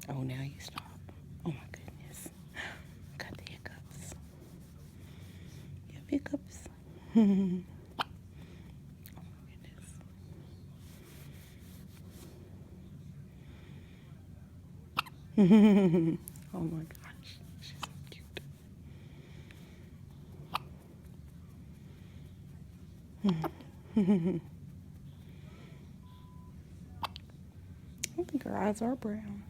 Oh, now you stop. Oh my goodness. Got the hiccups. You have hiccups. Oh my goodness. Oh my gosh. She's so cute. I think her eyes are brown.